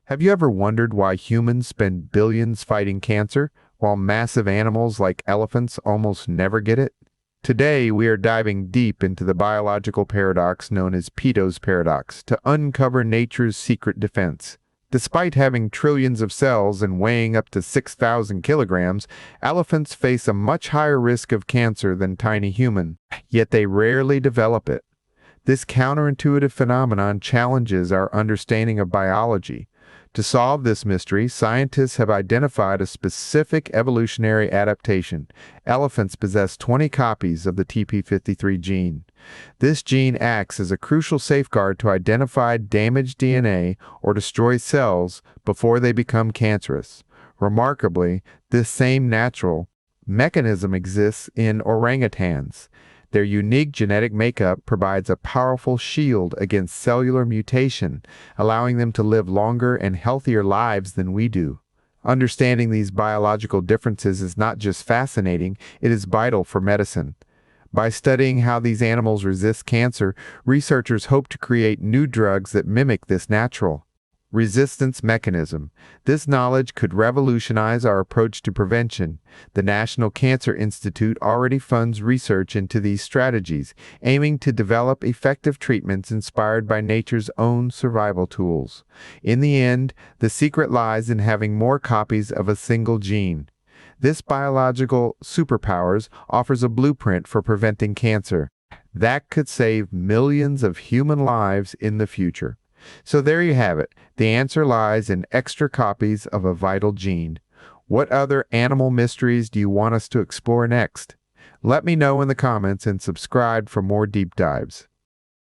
Have you ever wondered why humans spend billions fighting cancer, while massive animals like elephants almost never get it? Today, we are diving deep into the biological paradox known as Peto's paradox to uncover nature's secret defense. Despite having trillions of cells and weighing up to 6,000 kilograms, elephants face a much higher risk of cancer than tiny humans, yet they rarely develop it. This counterintuitive phenomenon challenges our understanding of biology. To solve this mystery, scientists have identified a specific evolutionary adaptation. Elephants possess 20 copies of the TP53 gene. This gene acts as a crucial safeguard to identify damaged DNA or destroy cells before they become cancerous. Remarkably, this same natural mechanism exists in orangutans. Their unique genetic makeup provides a powerful shield against cellular mutation, allowing them to live longer and healthier lives than we do. Understanding these biological differences is not just fascinating, it is vital for medicine. By studying how these animals resist cancer, researchers hope to create new drugs that mimic this natural resistance mechanism. This knowledge could revolutionize our approach to prevention. The National Cancer Institute already funds research into these strategies, aiming to develop effective treatments inspired by nature's own survival tools. In the end, the secret lies in having more copies of a single gene. This biological superpowers offers a blueprint for preventing cancer that could save millions of human lives in the future. So there you have it. The answer lies in extra copies of a vital gene. What other animal mysteries do you want us to explore next? Let me know in the comments and subscribe for more deep dives.